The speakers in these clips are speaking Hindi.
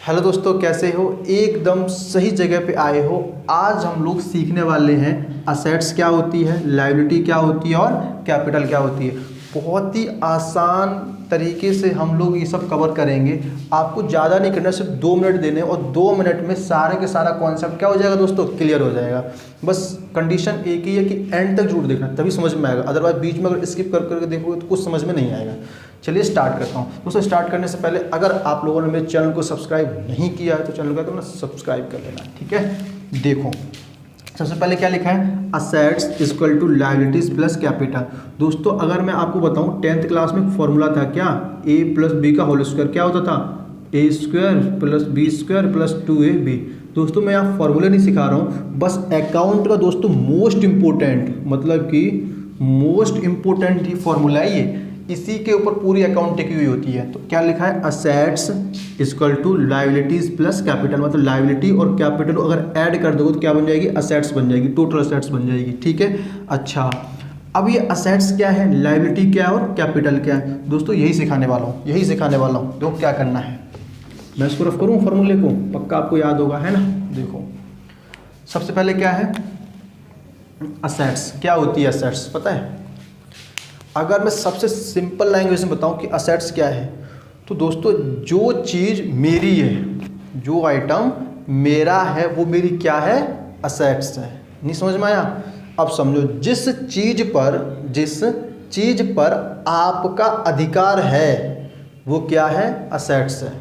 हेलो दोस्तों, कैसे हो? एकदम सही जगह पे आए हो। आज हम लोग सीखने वाले हैं असेट्स क्या होती है, लायबिलिटी क्या होती है और कैपिटल क्या होती है। बहुत ही आसान तरीके से हम लोग ये सब कवर करेंगे। आपको ज़्यादा नहीं करना, सिर्फ 2 मिनट देने और 2 मिनट में सारे के सारा कॉन्सेप्ट क्या हो जाएगा दोस्तों, क्लियर हो जाएगा। बस कंडीशन एक ही है कि एंड तक जरूर देखना, तभी समझ में आएगा। अदरवाइज बीच में अगर स्किप कर करके देखोगे तो कुछ समझ में नहीं आएगा। चलिए स्टार्ट करता हूँ दोस्तों। स्टार्ट करने से पहले अगर आप लोगों ने मेरे चैनल को सब्सक्राइब नहीं किया है तो चैनल को ना सब्सक्राइब कर लेना, ठीक है। देखो सबसे पहले क्या लिखा है, assets equal to liabilities plus capital. दोस्तों अगर मैं आपको बताऊं 10th क्लास में फॉर्मूला था क्या, a प्लस बी का होल स्क्वायर क्या होता था, a square plus B square plus 2ab। दोस्तों मैं यहाँ फॉर्मूले नहीं सिखा रहा हूँ, बस अकाउंट का दोस्तों मोस्ट इम्पोर्टेंट, मतलब कि मोस्ट इम्पोर्टेंट ही फॉर्मूला है ये। इसी के ऊपर पूरी अकाउंट टिकी हुई होती है। तो क्या लिखा है, assets equal to liabilities plus capital, मतलब लायबिलिटी और कैपिटल अगर ऐड कर दोगे तो क्या बन जाएगी, असेट्स बन जाएगी, टोटल असेट्स बन जाएगी, ठीक है। अच्छा, अब ये असेट्स क्या है, लायबिलिटी क्या है और कैपिटल क्या है, दोस्तों यही सिखाने वाला हूँ, यही सिखाने वाला हूँ। देखो क्या करना है, मैं इसको रफ करूँ फॉर्मूले को, पक्का आपको याद होगा, है ना। देखो सबसे पहले क्या है, असेट्स क्या होती है, असेट्स पता है। अगर मैं सबसे सिंपल लैंग्वेज में बताऊं कि असेट्स क्या है, तो दोस्तों जो चीज़ मेरी है, जो आइटम मेरा है वो मेरी क्या है, असेट्स है। नहीं समझ में आया? अब समझो, जिस चीज़ पर आपका अधिकार है वो क्या है, असेट्स है।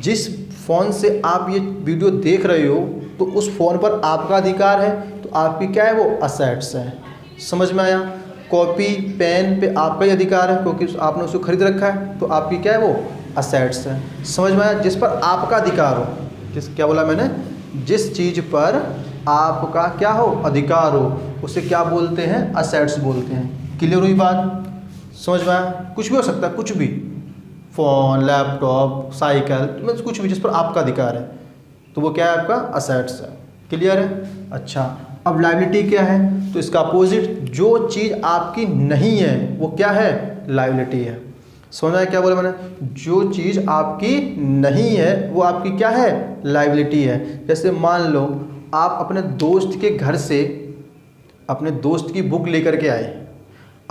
जिस फ़ोन से आप ये वीडियो देख रहे हो तो उस फ़ोन पर आपका अधिकार है, तो आपकी क्या है, वो असेट्स है। समझ में आया? कॉपी पेन पे आपका ही अधिकार है क्योंकि आपने उसको खरीद रखा है, तो आपकी क्या है, वो असेट्स है। समझ में आया? जिस पर आपका अधिकार हो, क्या बोला मैंने, जिस चीज़ पर आपका क्या हो, अधिकार हो, उसे क्या बोलते हैं, असेट्स बोलते हैं। क्लियर हुई बात? समझ में आया? कुछ भी हो सकता है, कुछ भी, फ़ोन, लैपटॉप, साइकिल, मतलब कुछ भी जिस पर आपका अधिकार है तो वो क्या है, आपका असेट्स है। क्लियर है? अच्छा, अब लायबिलिटी क्या है, तो इसका अपोजिट, जो चीज़ आपकी नहीं है वो क्या है, लायबिलिटी है। समझ आया क्या बोला मैंने, जो चीज़ आपकी नहीं है वो आपकी क्या है, लायबिलिटी है। जैसे मान लो आप अपने दोस्त के घर से अपने दोस्त की बुक लेकर के आए।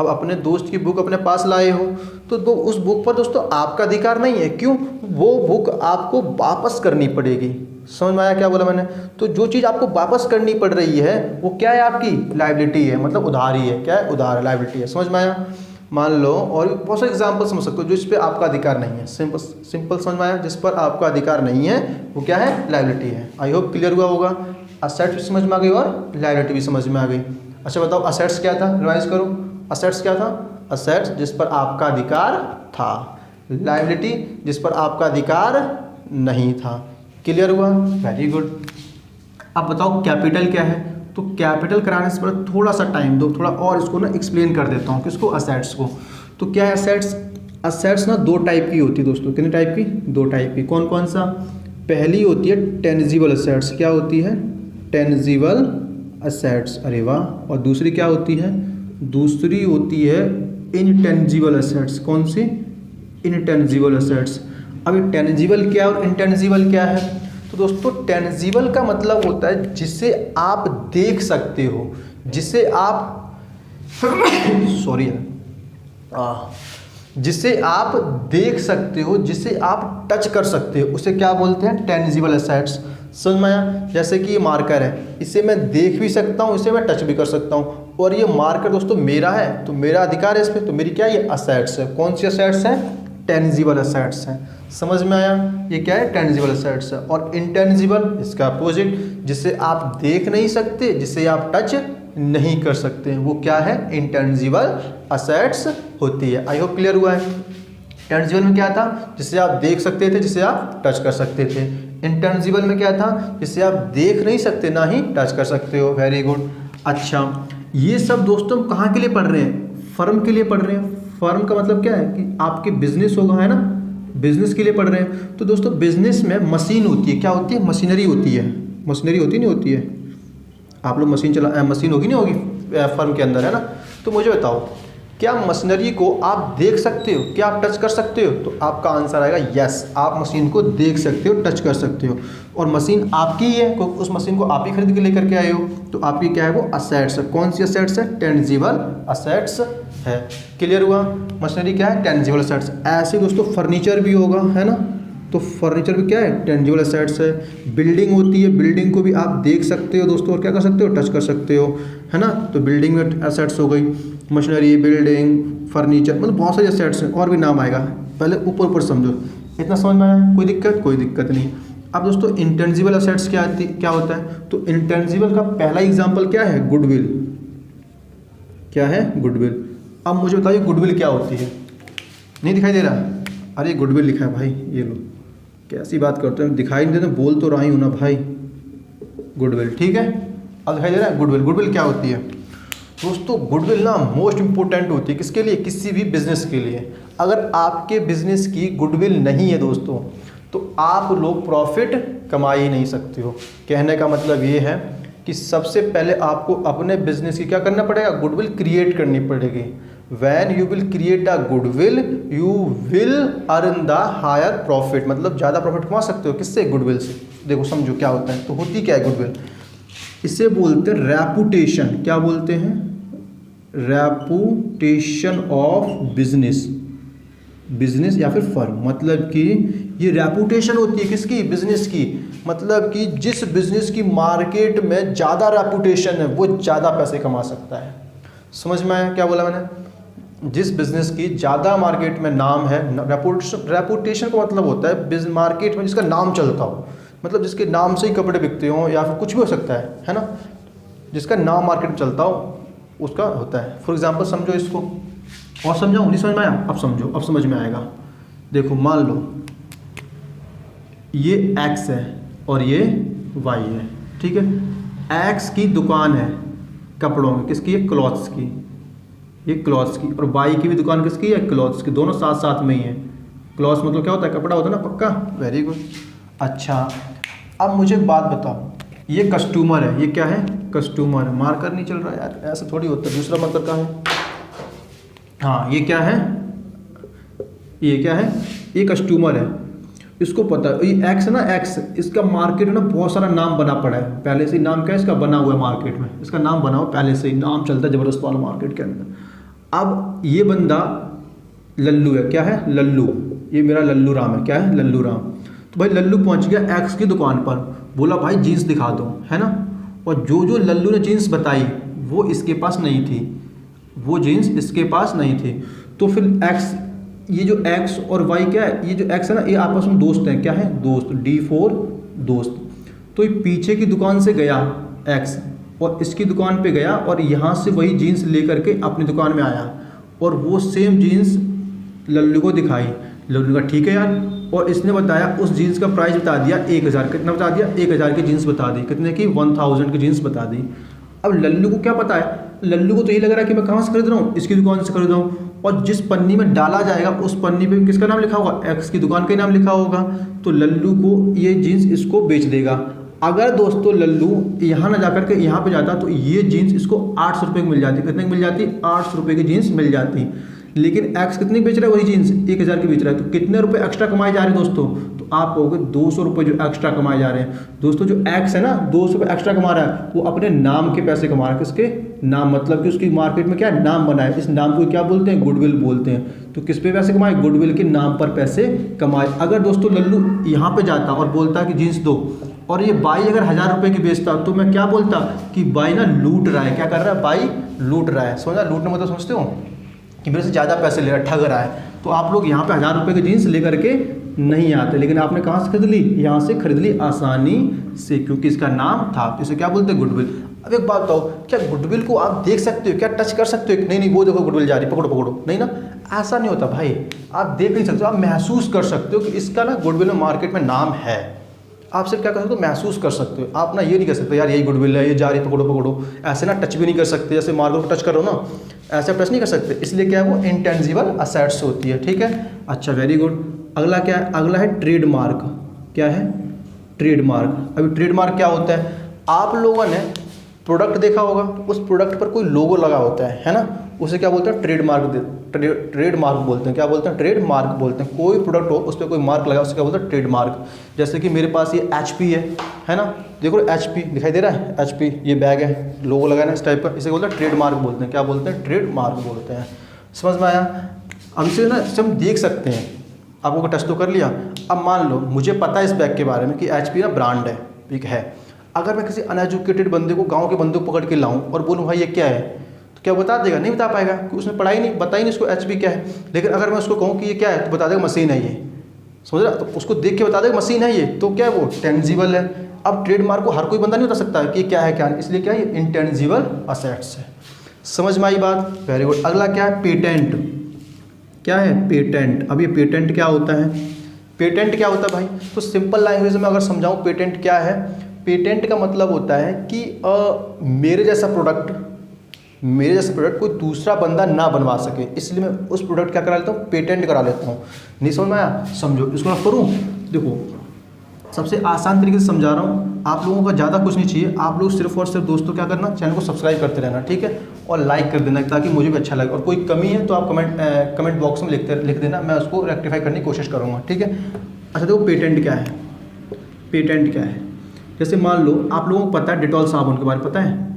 अब अपने दोस्त की बुक अपने पास लाए हो तो उस बुक पर दोस्तों आपका अधिकार नहीं है। क्यों? वो बुक आपको वापस करनी पड़ेगी। समझ में आया क्या बोला मैंने? तो जो चीज़ आपको वापस करनी पड़ रही है वो क्या है, आपकी लायबिलिटी है, मतलब उधारी है। क्या है, उधार है, लायबिलिटी है। समझ में आया? मान लो, और बहुत सारे एग्जाम्पल समझ सकते हो जिस पे आपका अधिकार नहीं है। सिंपल समझ में आया? जिस पर आपका अधिकार नहीं है वो क्या है, लायबिलिटी है। आई होप क्लियर हुआ होगा। असेट्स भी समझ में आ गई और लायबिलिटी भी समझ में आ गई। अच्छा बताओ, असेट्स क्या था, रिवाइज करो। असेट्स क्या था, असेट्स जिस पर आपका अधिकार था, लायबिलिटी जिस पर आपका अधिकार नहीं था। क्लियर हुआ? Very good. अब बताओ कैपिटल क्या है, तो कैपिटल कराने से पहले थोड़ा सा टाइम दो, थोड़ा और इसको ना एक्सप्लेन कर देता हूँ, किसको, असेट्स को। तो क्या है असेट्स, असेट्स ना 2 टाइप की होती है दोस्तों। कितने टाइप की, 2 टाइप की। कौन कौन सा? पहली होती है टेंजिबल असेट्स। क्या होती है, टेंजिबल असेट्स, अरे वाह। और दूसरी क्या होती है, दूसरी होती है इनटेंजिबल असेट्स। कौन सी, इनटेंजिबल असेट्स। अब टेंजिबल क्या और इनटेंजिबल क्या है, तो दोस्तों टेंजिबल का मतलब होता है जिसे आप देख सकते हो, जिसे आप सॉरी जिसे आप देख सकते हो, जिसे आप टच कर सकते हो, उसे क्या बोलते हैं, टेंजिबल असेट्स। समझ में आया? जैसे कि ये मार्कर है, इसे मैं देख भी सकता हूँ, इसे मैं टच भी कर सकता हूँ, और ये मार्कर दोस्तों मेरा है तो मेरा अधिकार है इस पर, तो मेरी क्या, ये असेट्स है। कौन सी असेट्स है, टेंजिबल असेट्स हैं। समझ में आया? ये क्या है, टेंजिबल असेट्स है। और इंटेंजिबल इसका अपोजिट, जिसे आप देख नहीं सकते, जिसे आप टच नहीं कर सकते, वो क्या है, इंटेंजिबल असेट्स होती है। आई होप क्लियर हुआ है। टेंजिबल में क्या था, जिसे आप देख सकते थे, जिसे आप टच कर सकते थे। इंटेंजिबल में क्या था, जिसे आप देख नहीं सकते ना ही टच कर सकते हो। Very good. अच्छा, ये सब दोस्तों कहाँ के लिए पढ़ रहे हैं, फर्म के लिए पढ़ रहे हैं। फर्म का मतलब क्या है कि आपके बिजनेस होगा, है ना, बिजनेस के लिए पढ़ रहे हैं। तो दोस्तों बिजनेस में मशीन होती है, क्या होती है, मशीनरी होती है। मशीनरी होती नहीं होती है, आप लोग मशीन होगी नहीं होगी फर्म के अंदर, है ना। तो मुझे बताओ क्या मशीनरी को आप देख सकते हो, क्या आप टच कर सकते हो? तो आपका आंसर आएगा यस, आप मशीन को देख सकते हो, टच कर सकते हो। और मशीन आपकी ही है, क्योंकि उस मशीन को आप ही खरीद के लेकर के आए हो, तो आपकी क्या है वो असेट्स है। कौन सी असेट्स है? टेंजिबल असेट्स है। क्लियर हुआ? मशीनरी क्या है? Tangible assets. ऐसे दोस्तों फर्नीचर भी होगा, है ना, तो फर्नीचर भी क्या है? टेंजिबल असेट्स है। बिल्डिंग होती है, बिल्डिंग को भी आप देख सकते हो दोस्तों, और क्या कर सकते हो? टच कर सकते हो, है ना, तो बिल्डिंग में असेट्स हो गई। मशीनरी, बिल्डिंग, फर्नीचर, मतलब बहुत सारे असेट्स हैं, और भी नाम आएगा। पहले ऊपर ऊपर समझो, इतना समझ में आया? कोई दिक्कत? कोई दिक्कत नहीं। अब दोस्तों इंटेंजिबल असेट्स क्या होता है? तो इंटेंजिबल का पहला एग्जाम्पल क्या है? गुडविल। क्या है? गुडविल। अब मुझे बताइए गुडविल क्या होती है? नहीं दिखाई दे रहा? अरे गुडविल लिखा है भाई, ये लो, कैसी बात करते हैं, दिखाई नहीं देते, बोल तो रहा ही हूँ ना भाई। गुडविल, ठीक है, अब दिखाई दे रहा है? गुडविल। गुडविल क्या होती है दोस्तों? गुडविल ना मोस्ट इंपॉर्टेंट होती है किसके लिए? किसी भी बिजनेस के लिए। अगर आपके बिजनेस की गुडविल नहीं है दोस्तों, तो आप लोग प्रॉफिट कमा ही नहीं सकते हो। कहने का मतलब ये है कि सबसे पहले आपको अपने बिजनेस की क्या करना पड़ेगा? गुडविल क्रिएट करनी पड़ेगी। When you will create a goodwill, you will earn the higher profit, मतलब ज़्यादा प्रॉफिट कमा सकते हो। किससे? गुडविल से। देखो समझो क्या होता है। तो होती क्या है गुडविल? इसे बोलते हैं रेपुटेशन। क्या बोलते हैं? रेपुटेशन ऑफ बिजनेस, बिजनेस या फिर फर्म। मतलब कि ये रेपुटेशन होती है किसकी? बिजनेस की। मतलब कि जिस बिजनेस की मार्केट में ज़्यादा रेपुटेशन है वो ज़्यादा पैसे कमा सकता है। समझ में आया क्या बोला मैंने? जिस बिज़नेस की ज़्यादा मार्केट में नाम है, रेपुटेशन का मतलब होता है मार्केट में जिसका नाम चलता हो, मतलब जिसके नाम से ही कपड़े बिकते हों, या फिर कुछ भी हो सकता है ना, जिसका नाम मार्केट में चलता हो उसका होता है। फॉर एग्जांपल समझो इसको, और समझाऊँ? नहीं समझ में आया? अब समझो, अब समझ में आएगा। देखो मान लो ये एक्स है और ये वाई है, ठीक है। एक्स की दुकान है कपड़ों की, किसकी है? क्लॉथ्स की, ये क्लॉथ्स की। और वाई की भी दुकान किसकी है? क्लॉथ्स की। दोनों साथ साथ में ही है। क्लॉथ्स मतलब क्या होता है? कपड़ा होता है ना, पक्का। Very good. अच्छा, अब मुझे एक बात बताओ, ये कस्टमर है, ये क्या है? कस्टमर। मार्कर नहीं चल रहा यार, ऐसा थोड़ी होता है, दूसरा मार्कर कहाँ है? हाँ, ये क्या है? ये क्या है? ये कस्टमर है। इसको पता है ये एक्स है ना, एक्स, इसका मार्केट में ना बहुत सारा नाम बना पड़ा है पहले से ही। नाम क्या है इसका? बना हुआ है मार्केट में, इसका नाम बना हुआ पहले से ही, नाम चलता है ज़बरदस्त वाला मार्केट के अंदर। अब ये बंदा लल्लू है। क्या है? लल्लू। ये मेरा लल्लू राम है। क्या है? लल्लू राम। तो भाई लल्लू पहुंच गया एक्स की दुकान पर, बोला भाई जीन्स दिखा दो, है ना। और जो जो लल्लू ने जीन्स बताई वो इसके पास नहीं थी, वो जीन्स इसके पास नहीं थी। तो फिर एक्स, ये जो एक्स और वाई क्या है? ये जो एक्स है ना, ये आपस में दोस्त हैं। क्या है? दोस्त। D4 दोस्त। तो ये पीछे की दुकान से गया एक्स, और इसकी दुकान पे गया, और यहाँ से वही जीन्स लेकर के अपनी दुकान में आया, और वो सेम जीन्स लल्लू को दिखाई। लल्लू का ठीक है यार, और इसने बताया उस जीन्स का प्राइस बता दिया 1000। कितना बता दिया? 1000 की जीन्स बता दी। कितने की? 1000 की जीन्स बता दी। अब लल्लू को क्या पता है? लल्लू को तो ये लग रहा है कि मैं कहाँ से खरीद रहा हूँ? इसकी दुकान से खरीद रहा हूँ। और जिस पन्नी में डाला जाएगा उस पन्नी पे किसका नाम लिखा होगा? एक्स की दुकान का ही नाम लिखा होगा। तो लल्लू को ये जीन्स इसको बेच देगा। अगर दोस्तों लल्लू यहाँ ना जाकर के यहाँ पे जाता तो ये जीन्स इसको 800 रुपये की मिल जाती। कितने की मिल जाती? 800 रुपये की जीन्स मिल जाती। लेकिन एक्स कितनी बेच रहा है? वही जीन्स 1000 की बेच रहा है। तो कितने रुपए एक्स्ट्रा कमाए जा रहे हैं दोस्तों? तो आप कहोगे 200 रुपये जो एक्स्ट्रा कमाए जा रहे हैं। दोस्तों जो एक्स है ना 200 रुपये एक्स्ट्रा कमा रहा है, वो अपने नाम के पैसे कमा रहा है। किसके नाम? मतलब कि उसकी मार्केट में क्या नाम बना है, इस नाम को क्या बोलते हैं? गुडविल बोलते हैं। तो किस पे पैसे कमाए? गुडविल के नाम पर पैसे कमाए। अगर दोस्तों लल्लू यहाँ पे जाता और बोलता कि जीन्स दो, और ये बाई अगर 1000 रुपये की बेचता, तो मैं क्या बोलता कि बाई ना लूट रहा है। क्या कर रहा है? बाई लूट रहा है। समझा? लूटने मतलब समझते हो कि मेरे से ज़्यादा पैसे ले रहा है, ठग रहा है। तो आप लोग यहाँ पे 1000 रुपये की जीन्स लेकर के नहीं आते, लेकिन आपने कहाँ से खरीद ली? यहाँ से खरीद ली आसानी से, क्योंकि इसका नाम था। तो इसे क्या बोलते हैं? गुडविल। अब एक बात बताओ, क्या गुडविल को आप देख सकते हो? क्या टच कर सकते हो? नहीं नहीं, वो देखो गुडविल जा रही, पकड़ो पकड़ो, नहीं ना, ऐसा नहीं होता भाई। आप देख नहीं सकते हो, आप महसूस कर सकते हो कि इसका ना गुडविल में मार्केट में नाम है। आप सिर्फ क्या कर सकते हो? महसूस कर सकते हो। आप ना ये नहीं कर सकते यार यही गुडविल है, ये जा रही, पकड़ो पकड़ो, ऐसे ना टच भी नहीं कर सकते। जैसे मार्केट को टच करो ना, ऐसे टच नहीं कर सकते। इसलिए क्या है? वो इंटेंजिबल असेट्स होती है। ठीक है, अच्छा वेरी गुड। अगला क्या है? अगला है ट्रेडमार्क। क्या है? ट्रेडमार्क। अभी ट्रेडमार्क क्या होता है? आप लोगों ने प्रोडक्ट देखा होगा, उस प्रोडक्ट पर कोई लोगो लगा होता है ना, उसे क्या बोलते हैं, ट्रेडमार्क बोलते हैं। क्या बोलते हैं, ट्रेडमार्क बोलते हैं। कोई प्रोडक्ट हो उस पर कोई मार्क लगा उसे क्या बोलते हैं, ट्रेडमार्क। जैसे कि मेरे पास ये HP है ना, देखो HP दिखाई दे रहा है, HP ये बैग है, लोगो लगा है इस टाइप का, इसे बोलते हैं ट्रेडमार्क बोलते हैं। क्या बोलते हैं, ट्रेडमार्क बोलते हैं। समझ में आया। अब इसे ना हम देख सकते हैं, आपको टेस्ट तो कर लिया। अब मान लो मुझे पता है इस बैग के बारे में कि HP ना ब्रांड है, ठीक है। अगर मैं किसी अनएजुकेटेड बंदे को, गांव के बंदे को पकड़ के लाऊं और बोलूं भाई ये क्या है, तो क्या बता देगा, नहीं बता पाएगा क्योंकि उसने पढ़ाई नहीं, बताई नहीं उसको HP क्या है। लेकिन अगर मैं उसको कहूँ कि ये क्या है तो बता देगा मशीन है ये, समझ रहा। तो उसको देख के बता देगा मशीन है ये, तो क्या है वो टेंजिबल है। अब ट्रेडमार्क को हर कोई बंदा नहीं बता सकता कि क्या है क्या नहीं, इसलिए क्या है, ये इंटेंजिबल असेट्स है। समझ में आई बात, वेरी गुड। अगला क्या है, पेटेंट। क्या है, पेटेंट। अब ये पेटेंट क्या होता है, पेटेंट क्या होता है भाई, तो सिंपल लैंग्वेज में अगर समझाऊं पेटेंट क्या है, पेटेंट का मतलब होता है कि मेरे जैसा प्रोडक्ट कोई दूसरा बंदा ना बनवा सके, इसलिए मैं उस प्रोडक्ट क्या करा लेता हूँ, पेटेंट करा लेता हूँ। नहीं समझ में आया, समझो इसको मैं करूँ। देखो सबसे आसान तरीके से समझा रहा हूँ, आप लोगों का ज़्यादा कुछ नहीं चाहिए, आप लोग सिर्फ और सिर्फ दोस्तों क्या करना, चैनल को सब्सक्राइब करते रहना, ठीक है, और लाइक कर देना ताकि मुझे भी अच्छा लगे। और कोई कमी है तो आप कमेंट बॉक्स में लिख देना, मैं उसको रेक्टिफाई करने की कोशिश करूँगा, ठीक है। अच्छा देखो पेटेंट क्या है, पेटेंट क्या है, जैसे मान लो आप लोगों को पता है डेटॉल साबुन के बारे में पता है,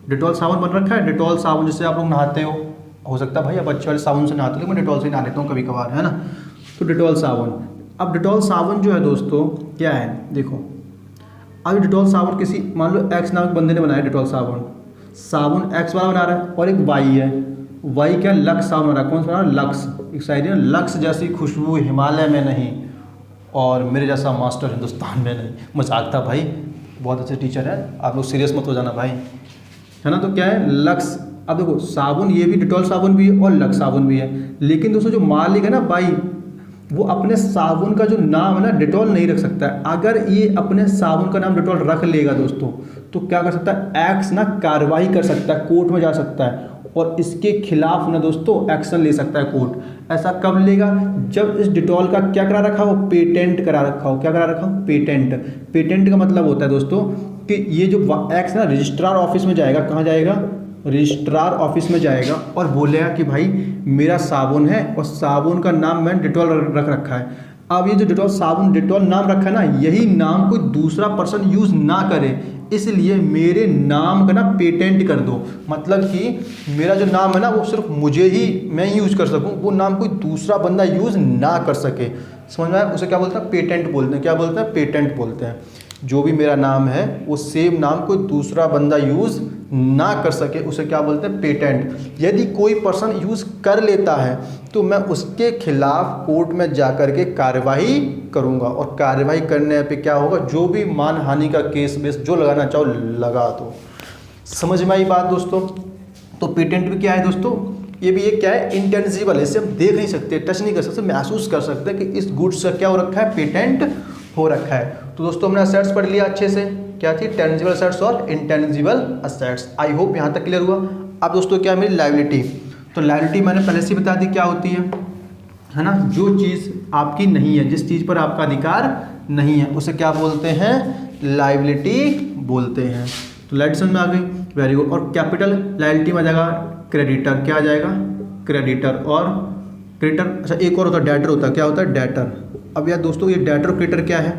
डेटॉल साबुन बन रखा है। डेटॉल साबुन जिससे आप लोग नहाते हो सकता है भाई आप अच्छे वाले साबुन से नहाते हो, लेकिन मैं डेटॉल से ही नहा लेता हूँ कभी कभार, है ना। तो डेटॉल साबुन, अब डेटॉल साबुन जो है दोस्तों क्या है, देखो अब डेटॉल साबुन किसी मान लो X नामक बंदे ने बनाया डेटॉल साबुन, साबुन X वाला बना रहा है, और एक Y है, Y क्या, लक्स साबुन बना रहा है। कौन सा बना रहा है, लक्स। एक शायरी है, लक्स जैसी खुशबू हिमालय में नहीं और मेरे जैसा मास्टर हिंदुस्तान में नहीं। मजाक था भाई, बहुत अच्छे टीचर है, आप लोग सीरियस मत हो जाना भाई, है ना। तो क्या है, लक्स। अब देखो साबुन, ये भी डेटॉल साबुन भी है और लक्स साबुन भी है, लेकिन दोस्तों जो मालिक है ना भाई, वो अपने साबुन का जो नाम है ना डेटॉल नहीं रख सकता है। अगर ये अपने साबुन का नाम डेटॉल रख लेगा दोस्तों, तो क्या कर सकता है, एक्स ना कार्रवाई कर सकता है, कोर्ट में जा सकता है और इसके खिलाफ ना दोस्तों एक्शन ले सकता है कोर्ट। ऐसा कब लेगा, जब इस डेटॉल का क्या करा रखा हो, पेटेंट करा रखा हो। क्या करा रखा हो, पेटेंट। पेटेंट का मतलब होता है दोस्तों कि ये जो एक्स ना रजिस्ट्रार ऑफिस में जाएगा, कहाँ जाएगा, रजिस्ट्रार ऑफिस में जाएगा और बोलेगा कि भाई मेरा साबुन है और साबुन का नाम मैंने डेटॉल रख रखा है। अब ये जो डेटॉल साबुन डेटॉल नाम रखा है ना, यही नाम कोई दूसरा पर्सन यूज़ ना करे, इसलिए मेरे नाम का ना पेटेंट कर दो। मतलब कि मेरा जो नाम है ना वो सिर्फ मुझे ही, मैं यूज़ कर सकूं, वो नाम कोई दूसरा बंदा यूज़ ना कर सके। समझ में आया, उसे क्या बोलते हैं, पेटेंट बोलते हैं। क्या बोलते हैं, पेटेंट बोलते हैं। जो भी मेरा नाम है वो सेम नाम कोई दूसरा बंदा यूज़ ना कर सके, उसे क्या बोलते हैं, पेटेंट। यदि कोई पर्सन यूज़ कर लेता है तो मैं उसके खिलाफ कोर्ट में जा कर के कार्रवाई करूंगा, और कार्रवाई करने पे क्या होगा, जो भी मानहानि का केस बेस जो लगाना चाहो लगा दो। समझ में आई बात दोस्तों। तो पेटेंट भी क्या है दोस्तों, ये भी एक क्या है, इंटेंजिबल है, इसे हम देख नहीं सकते, टच नहीं कर सकते, महसूस कर सकते हैं कि इस गुड्स का क्या हो रखा है, पेटेंट हो रखा है। तो दोस्तों हमने असेट्स पढ़ लिया अच्छे से, क्या थी, टेंजिबल असेट्स और इंटेंजिबल असेट्स। आई होप यहाँ तक क्लियर हुआ। अब दोस्तों क्या है मेरी लायबिलिटी, तो लायबिलिटी मैंने पहले से बता दी क्या होती है ना, जो चीज़ आपकी नहीं है, जिस चीज़ पर आपका अधिकार नहीं है उसे क्या बोलते हैं, लायबिलिटी बोलते हैं। तो लायबिलिटी समझ में आ गई, वेरी गुड। और कैपिटल लायबिलिटी में आ जाएगा क्रेडिटर, क्या आ जाएगा, क्रेडिटर और क्रेडिटर। अच्छा एक और होता है डेटर, होता है, क्या होता है, डेटर। अब यार दोस्तों ये डेटर और क्रेडिटर क्या है,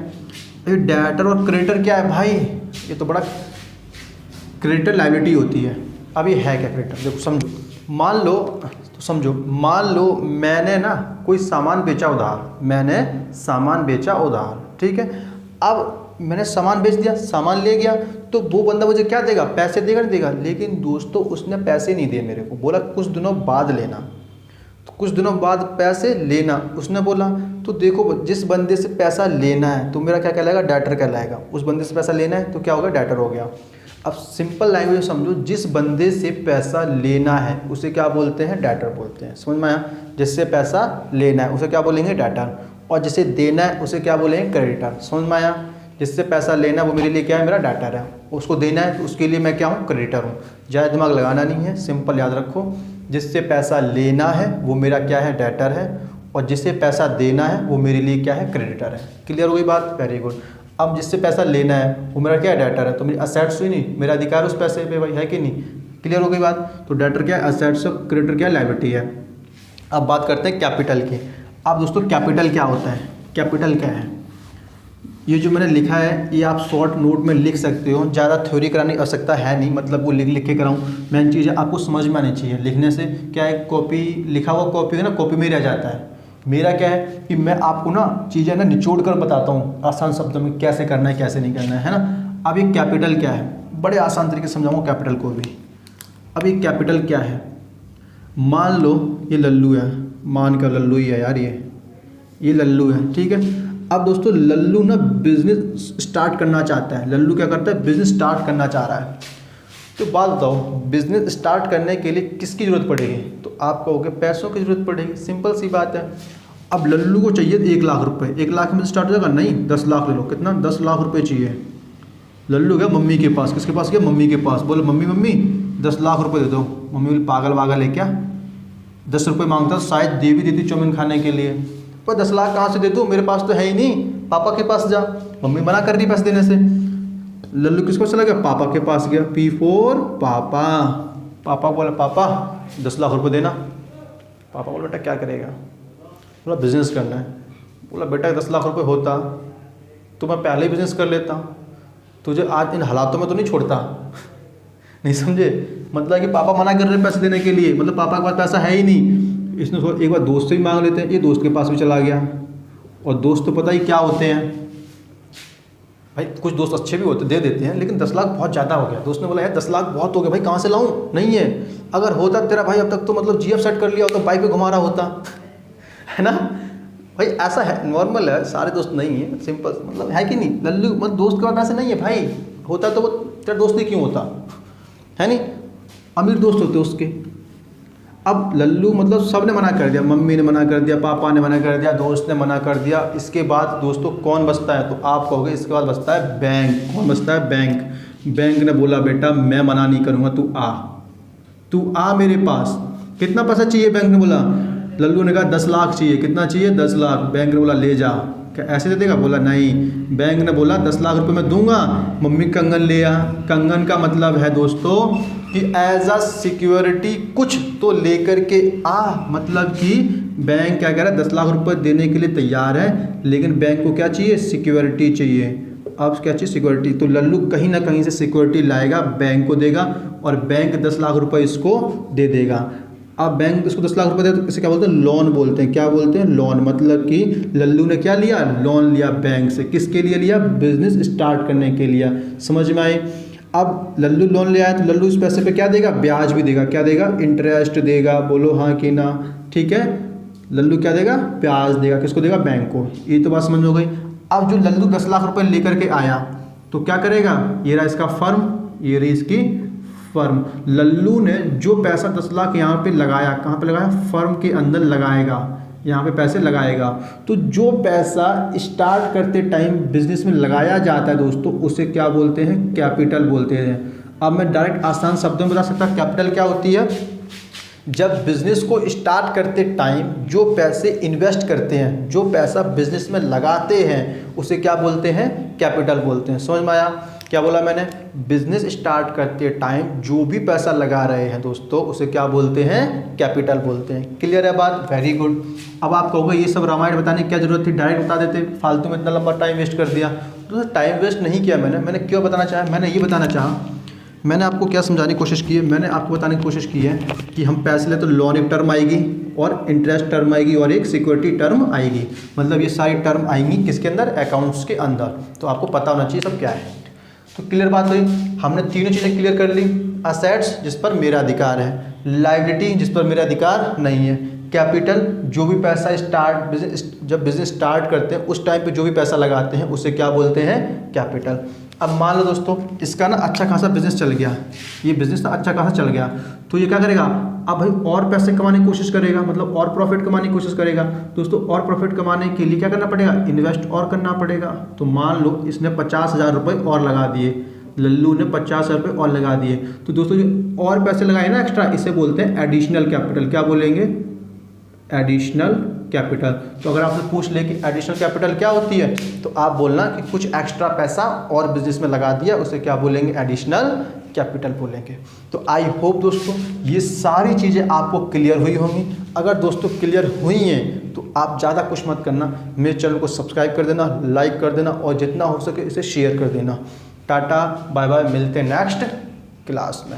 ये डेटर और क्रेडिटर क्या है भाई, ये तो बड़ा, क्रेडिटर लायबिलिटी होती है। अब ये है क्या क्रेडिटर, देखो समझो, मान लो तो समझो, मान लो मैंने ना कोई सामान बेचा उधार, मैंने सामान बेचा उधार, ठीक है। अब मैंने सामान बेच दिया, सामान ले गया, तो वो बंदा मुझे क्या देगा, पैसे देगा नहीं देगा, लेकिन दोस्तों उसने पैसे नहीं दिए मेरे को, बोला कुछ दिनों बाद लेना, तो कुछ दिनों बाद पैसे लेना उसने बोला। तो देखो जिस बंदे से पैसा लेना है तो मेरा क्या कहलाएगा, डेटर कहलाएगा। उस बंदे से पैसा लेना है तो क्या होगा, डेटर हो गया। अब सिंपल लैंग्वेज समझो, जिस बंदे से पैसा लेना है उसे क्या बोलते हैं, डेटर बोलते हैं। समझ में आया, जिससे पैसा लेना है उसे क्या बोलेंगे, डेटर, और जिसे देना है उसे क्या बोलेंगे, क्रेडिटर। समझ में आया, जिससे पैसा लेना है वो मेरे लिए क्या है, मेरा डेटर है, उसको देना है तो उसके लिए मैं क्या हूँ, क्रेडिटर हूँ। ज़्यादा दिमाग लगाना नहीं है, सिंपल याद रखो, जिससे पैसा लेना है वो मेरा क्या है, डेटर है, और जिससे पैसा देना है वो मेरे लिए क्या है, क्रेडिटर है। क्लियर हो गई बात, वेरी गुड। अब जिससे पैसा लेना है वो मेरा क्या है, डेटर है, तो मेरी असेट्स हुई नहीं, मेरा अधिकार उस पैसे पे भाई, है कि नहीं, क्लियर हो गई बात। तो डेटर क्या है, एसेट्स, क्रेडिटर क्या है, लायबिलिटी है। अब बात करते हैं कैपिटल की। अब दोस्तों कैपिटल क्या होता है, कैपिटल क्या है, ये जो मैंने लिखा है ये आप शॉर्ट नोट में लिख सकते हो, ज़्यादा थ्योरी कराने की आवश्यकता है नहीं, मतलब वो लिख के कराऊँ। मेन चीज़ है आपको समझ में आनी चाहिए। लिखने से क्या है, कॉपी लिखा हुआ कॉपी है ना, कॉपी में ही रह जाता है। मेरा क्या है कि मैं आपको ना चीज़ें ना निचोड़ कर बताता हूँ आसान शब्दों में, कैसे करना है कैसे नहीं करना है ना। अब ये कैपिटल क्या है, बड़े आसान तरीके से समझाऊँगा कैपिटल को भी। अब ये कैपिटल क्या है, मान लो ये लल्लू है, मान कर लल्लू ही है यार, ये लल्लू है, ठीक है। अब दोस्तों लल्लू ना बिजनेस स्टार्ट करना चाहता है। लल्लू क्या करता है, बिजनेस स्टार्ट करना चाह रहा है। तो बात बताओ, बिजनेस स्टार्ट करने के लिए किसकी ज़रूरत पड़ेगी, तो आप कहोगे पैसों की ज़रूरत पड़ेगी, सिंपल सी बात है। अब लल्लू को चाहिए 1 लाख रुपए, 1 लाख में स्टार्ट हो जाएगा, नहीं 10 लाख ले लो, कितना 10 लाख रुपए चाहिए। लल्लू गया मम्मी के पास, किसके पास गया, मम्मी के पास, बोले मम्मी 10 लाख रुपए दे दो। मम्मी बोली पागल है क्या, 10 रुपये मांगता तो शायद दे भी देती चाउमीन खाने के लिए, पर 10 लाख कहाँ से दे दूँ, मेरे पास तो है ही नहीं, पापा के पास जा। मम्मी मना कर रही पैसे देने से। लल्लू किसको चला गया, पापा के पास गया, P4 पापा। पापा बोला पापा 10 लाख रुपए देना। पापा बोला बेटा क्या करेगा, बोला बिजनेस करना है। बोला बेटा 10 लाख रुपए होता तो मैं पहले ही बिजनेस कर लेता, तुझे आज इन हालातों में तो नहीं छोड़ता। नहीं समझे, मतलब कि पापा मना कर रहे हैं पैसे देने के लिए, मतलब पापा के पास पैसा है ही नहीं। इसने एक बार दोस्त से भी मांग लेते हैं, ये दोस्त के पास भी चला गया। और दोस्त तो पता ही क्या होते हैं भाई, कुछ दोस्त अच्छे भी होते दे देते हैं, लेकिन 10 लाख बहुत ज़्यादा हो गया। दोस्त ने बोला यार 10 लाख बहुत हो गया भाई, कहाँ से लाऊं, नहीं है। अगर होता तेरा भाई अब तक तो मतलब GF सेट कर लिया होता, बाइक पे घुमा रहा होता, है ना भाई। ऐसा है, नॉर्मल है, सारे दोस्त नहीं है, सिंपल मतलब है कि नहीं। लल्लू मतलब दोस्त के पास ऐसे नहीं है भाई, होता तो वो तेरा दोस्त ही क्यों होता, है नहीं, अमीर दोस्त होते उसके। अब लल्लू मतलब सब ने मना कर दिया, मम्मी ने मना कर दिया, पापा ने मना कर दिया, दोस्त ने मना कर दिया। इसके बाद दोस्तों कौन बचता है, तो आप कहोगे इसके बाद बचता है बैंक। कौन बचता है, बैंक। बैंक ने बोला बेटा मैं मना नहीं करूँगा, तू आ मेरे पास। कितना पैसा चाहिए, बैंक ने बोला। लल्लू ने कहा 10 लाख चाहिए। कितना चाहिए, 10 लाख। बैंक ने बोला ले जा। क्या ऐसे दे देगा, बोला नहीं। बैंक ने बोला 10 लाख रुपए मैं दूंगा। मम्मी कंगन ले आ। कंगन का मतलब है दोस्तों कि एज अ सिक्योरिटी कुछ तो लेकर के आ, मतलब कि बैंक क्या कह रहा है 10 लाख रुपए देने के लिए तैयार है, लेकिन बैंक को क्या चाहिए, सिक्योरिटी चाहिए। अब क्या चाहिए, सिक्योरिटी। तो लल्लू कहीं ना कहीं से सिक्योरिटी लाएगा, बैंक को देगा, और बैंक 10 लाख रुपए इसको दे देगा। अब बैंक इसको 10 लाख रुपए दे तो इसे क्या बोलते हैं, लोन बोलते हैं। क्या बोलते हैं, लोन। मतलब कि लल्लू ने क्या लिया, लोन लिया बैंक से। किसके लिए लिया, बिजनेस स्टार्ट करने के लिए। समझ में आए। अब लल्लू लोन ले आया तो लल्लू इस पैसे पे क्या देगा, ब्याज भी देगा। क्या देगा, इंटरेस्ट देगा। बोलो हाँ कि ना, ठीक है। लल्लू क्या देगा, ब्याज देगा। किसको देगा, बैंक को। ये तो बात समझ हो गई। अब जो लल्लू 10 लाख रुपए लेकर के आया तो क्या करेगा, ये रहा इसका फर्म, ये रही इसकी फर्म। लल्लू ने जो पैसा 10 लाख यहाँ पे लगाया, कहाँ पे लगाया, फर्म के अंदर लगाएगा, यहाँ पे पैसे लगाएगा। तो जो पैसा स्टार्ट करते टाइम बिजनेस में लगाया जाता है दोस्तों, उसे क्या बोलते हैं, कैपिटल बोलते हैं। अब मैं डायरेक्ट आसान शब्दों में बता सकता, कैपिटल क्या होती है, जब बिजनेस को स्टार्ट करते टाइम जो पैसे इन्वेस्ट करते हैं, जो पैसा बिजनेस में लगाते हैं, उसे क्या बोलते हैं, कैपिटल बोलते हैं। समझ में आया क्या बोला मैंने, बिजनेस स्टार्ट करते टाइम जो भी पैसा लगा रहे हैं दोस्तों, उसे क्या बोलते हैं, कैपिटल बोलते हैं। क्लियर है बात, वेरी गुड। अब आप कहोगे ये सब रामायण बताने की क्या जरूरत थी, डायरेक्ट बता देते, फालतू में इतना लंबा टाइम वेस्ट कर दिया। तो टाइम वेस्ट नहीं किया मैंने क्यों बताना चाहा, मैंने ये बताना चाहा, मैंने आपको क्या समझाने की कोशिश की है, मैंने आपको बताने की कोशिश की है कि हम पैसे ले तो लोन एक टर्म आएगी, और इंटरेस्ट टर्म आएगी, और एक सिक्योरिटी टर्म आएगी। मतलब ये सारी टर्म आएंगी किसके अंदर, अकाउंट्स के अंदर। तो आपको पता होना चाहिए सब क्या है। तो क्लियर बात हुई, हमने तीनों चीज़ें क्लियर कर ली। असेट्स जिस पर मेरा अधिकार है, लायबिलिटी जिस पर मेरा अधिकार नहीं है, कैपिटल जो भी पैसा जब बिजनेस स्टार्ट करते हैं उस टाइम पे जो भी पैसा लगाते हैं उसे क्या बोलते हैं, कैपिटल। अब मान लो दोस्तों इसका ना अच्छा खासा बिजनेस चल गया, ये बिजनेस ना अच्छा खासा चल गया, तो ये क्या करेगा, अब भाई और पैसे कमाने की कोशिश करेगा, मतलब और प्रॉफिट कमाने की कोशिश करेगा। दोस्तों और प्रॉफिट कमाने के लिए क्या करना पड़ेगा, इन्वेस्ट और करना पड़ेगा। तो मान लो इसने 50,000 रुपये और लगा दिए, लल्लू ने 50,000 रुपये और लगा दिए। तो दोस्तों जो और पैसे लगाए ना एक्स्ट्रा, इसे बोलते हैं एडिशनल कैपिटल। क्या बोलेंगे, एडिशनल कैपिटल। तो अगर आपसे पूछ ले कि एडिशनल कैपिटल क्या होती है, तो आप बोलना कि कुछ एक्स्ट्रा पैसा और बिजनेस में लगा दिया, उसे क्या बोलेंगे, एडिशनल कैपिटल बोलेंगे। तो आई होप दोस्तों ये सारी चीज़ें आपको क्लियर हुई होंगी। अगर दोस्तों क्लियर हुई हैं तो आप ज़्यादा कुछ मत करना, मेरे चैनल को सब्सक्राइब कर देना, लाइक कर देना और जितना हो सके इसे शेयर कर देना। टाटा बाय बाय, मिलते हैं नेक्स्ट क्लास में।